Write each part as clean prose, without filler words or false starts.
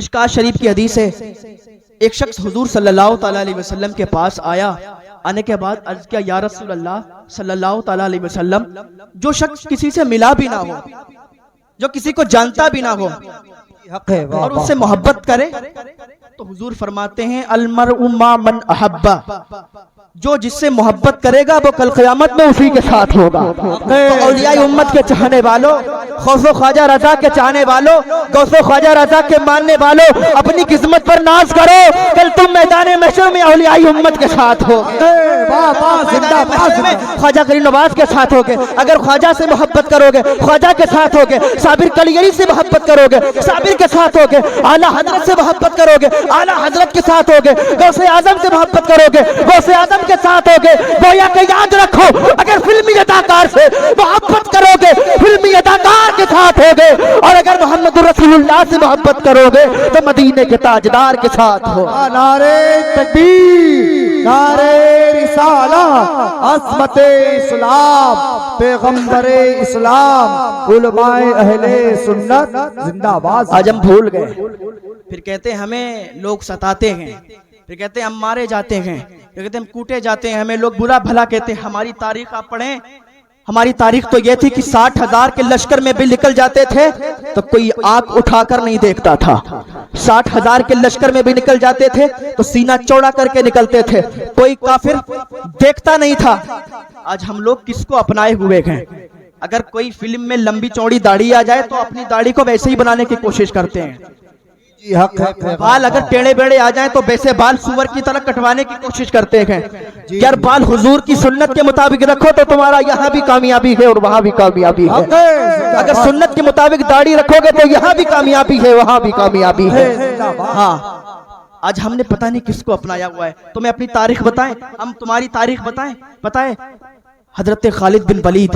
مشکات شریف کی حدیث ہے، ایک شخص حضور صلی اللہ تعالیٰ علیہ وسلم کے پاس آیا، آنے کے بعد عرض کیا یا رسول اللہ صلی اللہ تعالیٰ علیہ وسلم، جو شخص کسی سے ملا بھی نہ ہو، جو کسی کو جانتا بھی نہ ہو اور اس سے محبت کرے، تو حضور فرماتے ہیں المرء مع من احبہ، جو جس سے محبت کرے گا وہ کل قیامت میں اسی کے ساتھ ہوگا۔ تو اولیاء امت کے چاہنے والوں، غوث و خواجہ رضا کے چاہنے والوں، غوث و خواجہ رضا کے ماننے والوں، اپنی قسمت پر ناز کرو، کل تم میدان محشر میں اولیاء امت کے ساتھ ہو، خواجہ غریب نواز کے ساتھ ہوگے۔ اگر خواجہ سے محبت کرو گے خواجہ کے ساتھ ہوگے، صابر کلیری سے محبت کرو گے صابر کے ساتھ ہوگے، اعلیٰ حضرت سے محبت کرو گے اعلیٰ حضرت کے ساتھ ہوگے، غوث اعظم سے محبت کرو گے غوث اعظم کے ساتھ ہوگے۔ گویا کہ یاد رکھو، اگر فلمی اداکار سے محبت کرو گے فلمی اداکار کے ساتھ ہوگے، اور اگر محمد رسول اللہ سے محبت کرو گے تو مدینے کے تاجدار کے ساتھ ہو۔ نعرہ تکبیر، نعرہ رسالہ، عصمت اسلام، پیغمبر اسلام، علماء اہل سنت زندہ باد۔ آج ہم بھول گئے، پھر کہتے ہیں ہمیں لوگ ستاتے ہیں، پھر کہتے ہیں ہم مارے جاتے ہیں، پھر کہتے ہیں ہم کوٹے جاتے ہیں، ہمیں لوگ برا بھلا کہتے ہیں۔ ہماری تاریخ آپ پڑھیں، ہماری تاریخ تو یہ تھی کہ 60,000 کے لشکر میں بھی نکل جاتے تھے تو کوئی آنکھ اٹھا کر نہیں دیکھتا تھا، 60,000 کے لشکر میں بھی نکل جاتے تھے تو سینہ چوڑا کر کے نکلتے تھے، کوئی کافر دیکھتا نہیں تھا۔ آج ہم لوگ کس کو اپنائے ہوئے ہیں؟ اگر کوئی فلم میں لمبی چوڑی داڑھی آ جائے تو اپنی داڑھی کو ویسے ہی بنانے کی کوشش کرتے ہیں، بال اگر ٹیڑے بیڑے آ جائیں تو ویسے بال سور کی طرح کٹوانے کی کوشش کرتے ہیں۔ یار بال حضور کی سنت کے مطابق رکھو تو تمہارا یہاں بھی کامیابی ہے اور وہاں بھی کامیابی ہے، اگر سنت کے مطابق داڑھی رکھو گے تو یہاں بھی کامیابی ہے وہاں بھی کامیابی ہے۔ ہاں آج ہم نے پتہ نہیں کس کو اپنایا ہوا ہے۔ تمہیں اپنی تاریخ بتائیں، ہم تمہاری تاریخ بتائیں۔ حضرت خالد بن ولید،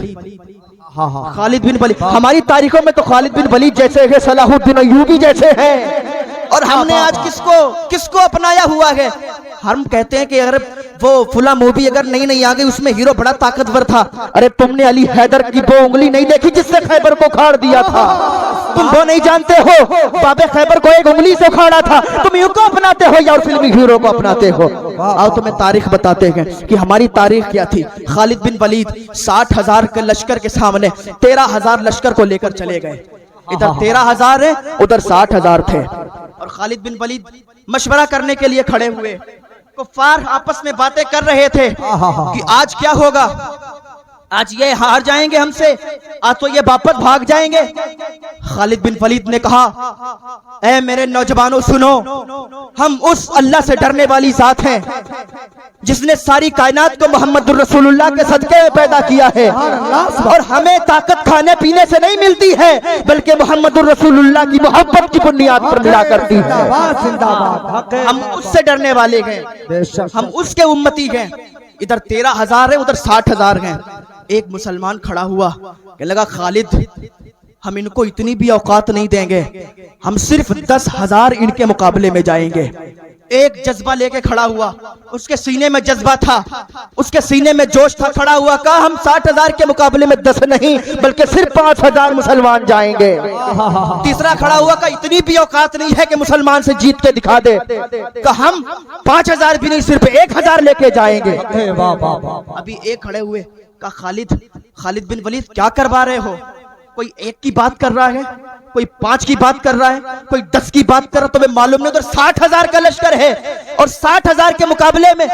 خالد بن ولید، ہماری تاریخوں میں تو خالد بن ولید جیسے ہیں، صلاح الدین ایوبی جیسے ہیں، اور ہم نے آج کس کو اپنایا ہوا ہے؟ ہم کہتے ہیں کہ اگر وہ فلاں مووی اگر نہیں آ گئی اس میں ہیرو بڑا طاقتور تھا، ارے تم نے علی حیدر کی وہ انگلی نہیں دیکھی جس سے خیبر کو کھاڑ دیا تھا؟ تم وہ نہیں جانتے ہو باب خیبر کو ایک انگلی سے کھاڑا تھا؟ تم یوں کو اپناتے ہو یا فلمی ہیرو کو اپناتے ہو؟ آؤ تمہیں تاریخ بتاتے ہیں کہ ہماری تاریخ کیا تھی۔ خالد بن ولید 60,000 کے لشکر کے سامنے 13,000 لشکر کو لے کر چلے گئے، ادھر 13,000 ہے ادھر 60,000 تھے، اور خالد بن ولید مشورہ کرنے کے لیے کھڑے ہوئے۔ کفار آپس میں باتیں کر رہے تھے کہ آج کیا ہوگا، آج یہ ہار جائیں گے ہم سے، آج تو یہ واپس بھاگ جائیں گے۔ خالد بن ولید نے کہا اے میرے نوجوانوں سنو، ہم اس اللہ سے ڈرنے والی ذات ہیں جس نے ساری کائنات کو محمد الرسول اللہ کے صدقے میں پیدا کیا ہے، اور ہمیں طاقت کھانے پینے سے نہیں ملتی ہے بلکہ محمد الرسول اللہ کی محبت کی بنیاد پر ملا کرتی ہے۔ ہم اس سے ڈرنے والے ہیں، ہم اس کے امتی ہیں۔ ادھر 13,000 ہیں ادھر 60,000 ہیں۔ ایک مسلمان کھڑا ہوا، کہنے لگا خالد ہم ان کو اتنی بھی اوقات نہیں دیں گے، ہم صرف 10,000 ان کے مقابلے میں جائیں گے۔ ایک جذبہ لے کے کھڑا ہوا، اس کے سینے میں جذبہ تھا، اس کے سینے میں جوش تھا، کھڑا ہوا کہا ہم 60,000 کے مقابلے میں 10 نہیں بلکہ صرف 5,000 مسلمان جائیں گے۔ تیسرا کھڑا ہوا کہ اتنی بھی اوقات نہیں ہے کہ مسلمان سے جیت کے دکھا دے، کہ ہم 5,000 بھی نہیں صرف 1,000 لے کے جائیں گے۔ ابھی ایک کھڑے ہوئے، کہا خالد بن ولید کیا کروا رہے ہو؟ کوئی 1 کی بات کر رہا ہے، کوئی 5 کی بات کر رہا ہے، کوئی 10 کی بات کر رہا ہے، تمہیں معلوم نہیں ادھر 60,000 کا لشکر ہے، اور 60,000 کے مقابلے میں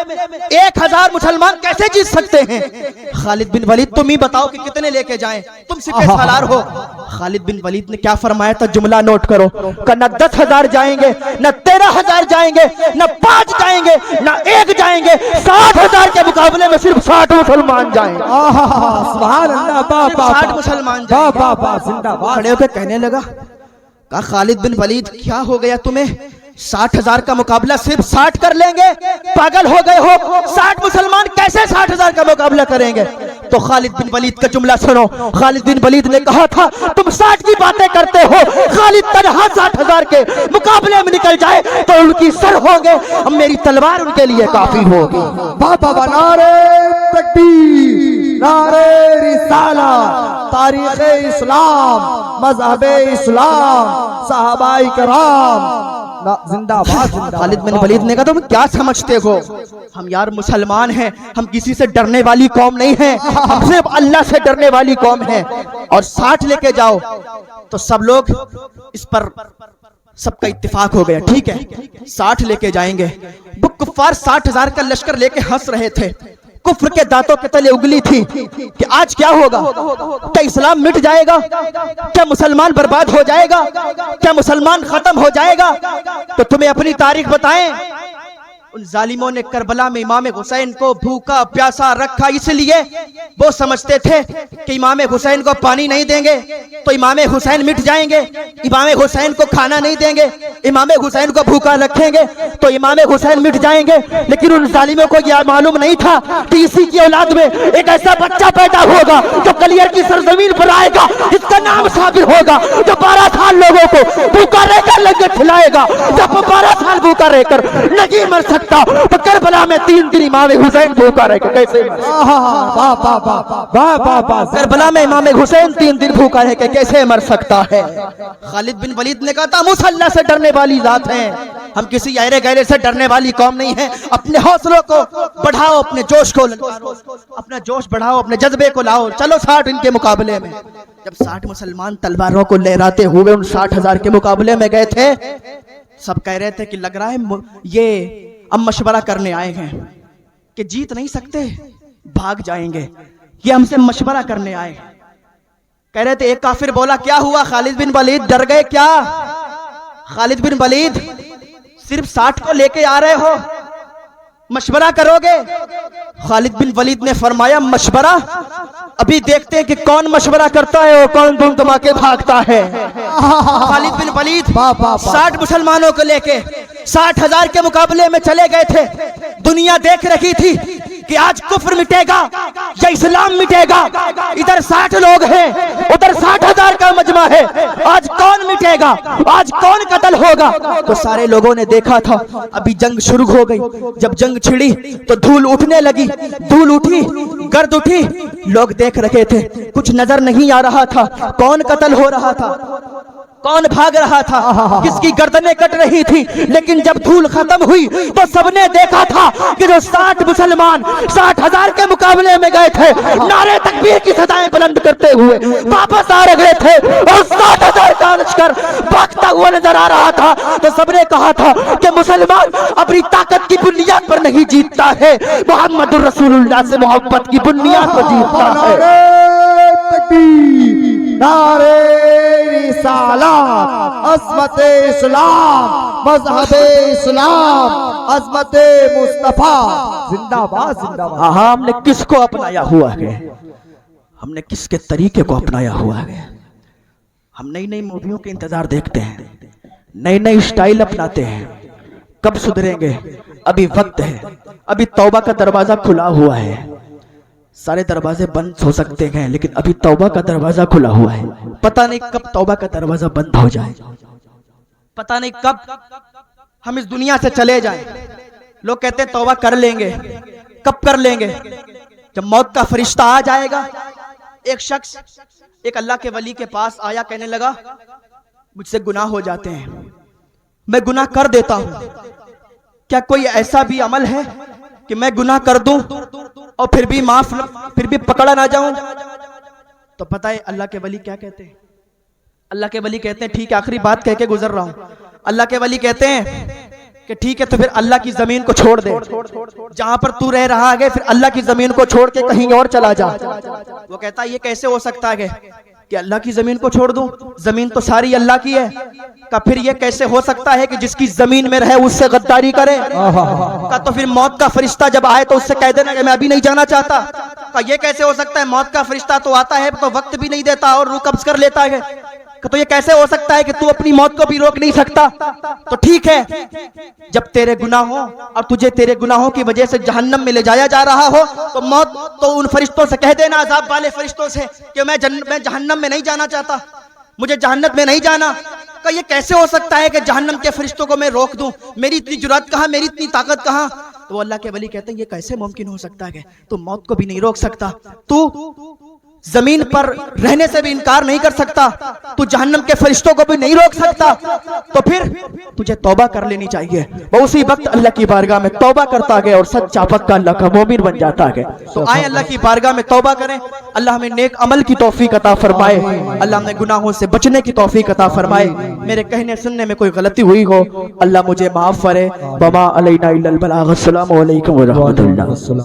1,000 مسلمان کیسے جیت سکتے ہیں؟ خالد بن ولید تم ہی بتاؤ کہ کتنے لے کے جائیں، تم سپہ سالار ہو۔ خالد بن ولید نے کیا فرمایا تھا، جملہ نوٹ کرو، کہ نہ 10,000 جائیں گے، نہ 13,000 جائیں گے، نہ 5 جائیں گے، نہ 1 جائیں گے، 60,000 کے مقابلے میں صرف 60 مسلمان جائیں گے۔ سبحان اللہ، 60 مسلمان جائیں گے۔ کھڑے ہو کے کہنے لگا، کہا خالد بن ولید کیا ہو گیا تمہیں، 60,000 کا مقابلہ صرف 60 کر لیں گے؟ پاگل ہو گئے ہو، 60 مسلمان کیسے 60,000 کا مقابلہ کریں گے؟ تو خالد بن ولید کا جملہ سنو، خالد بن ولید نے کہا تھا تم 60 کی باتیں کرتے ہو، خالد تنہا 60,000 کے مقابلے میں نکل جائے تو ان کی سر ہوں گے، اب میری تلوار ان کے لیے کافی ہوگی۔ بابا نعرہ تکبیر، نعرہ رسالہ، تاریخ اسلام، مذہب اسلام، صحابہ کرام، زندہ باد زندہ خالد بن ولید نے کہا تم کیا سمجھتے ہو، ہم یار مسلمان ہیں، ہم کسی سے ڈرنے والی قوم نہیں ہیں، ہم صرف اللہ سے ڈرنے والی قوم ہیں، اور 60 لے کے جاؤ۔ تو سب لوگ اس پر سب کا اتفاق ہو گیا، ٹھیک ہے 60 لے کے جائیں گے۔ وہ کفار 60,000 کا لشکر لے کے ہنس رہے تھے، کفر کے دانتوں کے تلے اگلی تھی کہ آج کیا ہوگا، کیا اسلام مٹ جائے گا، کیا مسلمان برباد ہو جائے گا، کیا مسلمان ختم ہو جائے گا۔ تو تمہیں اپنی تاریخ بتائیں، ان ظالموں نے کربلا میں امام حسین کو بھوکا پیاسا رکھا، اس لیے وہ سمجھتے تھے کہ امام حسین کو پانی نہیں دیں گے تو امام حسین مٹ جائیں گے، امام حسین کو کھانا نہیں دیں گے، امام حسین کو بھوکا رکھیں گے تو امام حسین مٹ جائیں گے۔ لیکن ان ظالموں کو یہ معلوم نہیں تھا کہ اسی کی اولاد میں ایک ایسا بچہ پیدا ہوگا جو کلیئر کی سرزمین پر آئے گا، جس کا نام صابر ہوگا، جو 12 سال لوگوں کو بھوکا رہ کر لنگر کھلائے گا۔ جب وہ 12 سال بھوکا رہ کر نہیں مر سکتا تو کربلا میں 3 دن امام حسین بھوکا رہ کے کیسے مر سکتا، کربلا میں امام حسین 3 دن بھوکا رہ کے کیسے مر سکتا ہے۔ خالد بن ولید نے کہا تھا ہم اس اللہ سے ڈرنے والی ذات ہیں، ہم کسی ایرے گیرے سے ڈرنے والی قوم نہیں ہیں۔ اپنے حوصلوں کو بڑھاؤ، اپنے جوش کو اپنا جوش بڑھاؤ، اپنے جذبے کو لاؤ، چلو 60 ان کے مقابلے میں۔ جب 60 مسلمان تلواروں کو لہراتے ہوئے ان 60,000 کے مقابلے میں گئے تھے، سب کہہ رہے تھے کہ لگ رہا ہے یہ اب مشورہ کرنے آئے ہیں کہ جیت نہیں سکتے، بھاگ جائیں گے، یہ ہم سے مشورہ کرنے آئے۔ کہہ رہے تھے، ایک کافر بولا کیا ہوا خالد بن ولید ڈر گئے کیا؟ خالد بن ولید صرف 60 کو لے کے آ رہے ہو، مشورہ کرو گے؟ خالد بن ولید نے فرمایا مشورہ ابھی دیکھتے ہیں کہ کون مشورہ کرتا ہے اور کون دم دما کے بھاگتا ہے۔ خالد بن ولید 60 مسلمانوں کو لے کے 60,000 کے مقابلے میں چلے گئے تھے۔ دنیا دیکھ رہی تھی کہ آج کفر مٹے گا یا اسلام مٹے گا، ادھر 60 لوگ ہیں ادھر 60,000 کا مجمع ہے، آج کون مٹے گا، آج کون قتل ہوگا۔ تو سارے لوگوں نے دیکھا تھا ابھی جنگ شروع ہو گئی، جب جنگ چھڑی تو دھول اٹھنے لگی، دھول اٹھی، گرد اٹھی، لوگ دیکھ رہے تھے، کچھ نظر نہیں آ رہا تھا، کون قتل ہو رہا تھا، کون بھاگ رہا تھا، کس کی گردنیں کٹ رہی تھی۔ لیکن جب دھول ختم ہوئی تو سب نے دیکھا تھا کہ جو 60 مسلمان 60,000 کے مقابلے میں گئے تھے، نعرے تکبیر کی صدائیں بلند کرتے ہوئے واپس آ رہے تھے اور 60,000 کا لشکر بھاگتا ہوا نظر آ رہا تھا۔ تو سب نے کہا تھا کہ مسلمان اپنی طاقت کی بنیاد پر نہیں جیتتا ہے، محمد الرسول اللہ سے محبت کی بنیاد پر جیتتا ہے۔ نعرے رسالت، عظمت اسلام، مذہب اسلام، عظمت مصطفیٰ، زندہ باد زندہ باد۔ ہاں ہم نے کس کو اپنایا ہوا ہے، ہم نے کس کے طریقے کو اپنایا ہوا ہے۔ ہم نئی نئی موویوں کے انتظار دیکھتے ہیں، نئی نئی سٹائل اپناتے ہیں، کب سدھریں گے؟ ابھی وقت ہے، ابھی توبہ کا دروازہ کھلا ہوا ہے۔ سارے دروازے بند ہو سکتے ہیں لیکن ابھی توبہ کا دروازہ کھلا ہوا ہے، پتہ نہیں کب توبہ کا دروازہ بند ہو جائے، پتہ نہیں کب ہم اس دنیا سے چلے جائیں۔ لوگ کہتے ہیں توبہ کر لیں گے، کب کر لیں گے؟ جب موت کا فرشتہ آ جائے گا۔ ایک شخص ایک اللہ کے ولی کے پاس آیا، کہنے لگا مجھ سے گناہ ہو جاتے ہیں، میں گناہ کر دیتا ہوں، کیا کوئی ایسا بھی عمل ہے کہ میں گناہ کر دوں اور پھر بھی پکڑا نہ جاؤں؟ تو پتہ ہے اللہ کے ولی کیا کہتے ہیں؟ اللہ کے ولی کہتے ہیں ٹھیک ہے، آخری بات کہہ کے گزر رہا ہوں۔ اللہ کے ولی کہتے ہیں کہ ٹھیک ہے تو پھر اللہ کی زمین کو چھوڑ دے، جہاں پر تو رہ رہا ہے پھر اللہ کی زمین کو چھوڑ کے کہیں اور چلا جا۔ وہ کہتا ہے یہ کیسے ہو سکتا ہے کہ اللہ کی زمین کو چھوڑ دوں، زمین تو ساری اللہ کی ہے۔ کہ پھر یہ کیسے ہو سکتا ہے کہ جس کی زمین میں رہے اس سے غداری کرے؟ کہ تو پھر موت کا فرشتہ جب آئے تو اس سے کہہ دینا کہ میں ابھی نہیں جانا چاہتا۔ کہ یہ کیسے ہو سکتا ہے، موت کا فرشتہ تو آتا ہے تو وقت بھی نہیں دیتا اور روح قبض کر لیتا ہے۔ تو یہ کیسے ہو سکتا ہے کہ تو اپنی موت کو بھی روک نہیں سکتا؟ تو ٹھیک ہے، جب تیرے گناہوں اور تجھے تیرے گناہوں کی وجہ سے جہنم میں لے جایا جا رہا ہو تو موت تو ان فرشتوں سے کہہ دینا، عذاب والے فرشتوں سے، کہ میں جہنم میں نہیں جانا چاہتا، مجھے جہنم میں نہیں جانا۔ کہ یہ کیسے ہو سکتا ہے کہ جہنم کے فرشتوں کو میں روک دوں؟ میری اتنی جرات کہاں، میری اتنی طاقت کہاں؟ تو اللہ کے ولی کہتے ہیں یہ کیسے ممکن ہو سکتا ہے کہ تو موت کو بھی نہیں روک سکتا؟ زمین پر رہنے سے بھی انکار نہیں کر سکتا، تو جہنم کے فرشتوں کو بھی نہیں روک سکتا، تو پھر تجھے توبہ کر لینی چاہیے۔ وہ اسی وقت اللہ کی بارگاہ میں توبہ کرتا گیا اور سچا پکا اللہ کا مومن بن جاتا گیا۔ تو آئیں اللہ کی بارگاہ میں توبہ کریں، اللہ ہمیں نیک عمل کی توفیق عطا فرمائے، اللہ ہمیں گناہوں سے بچنے کی توفیق عطا فرمائے۔ میرے کہنے سننے میں کوئی غلطی ہوئی ہو اللہ مجھے معاف کرے۔ وما علینا الا البلاغ۔ السلام علیکم ورحمۃ اللہ۔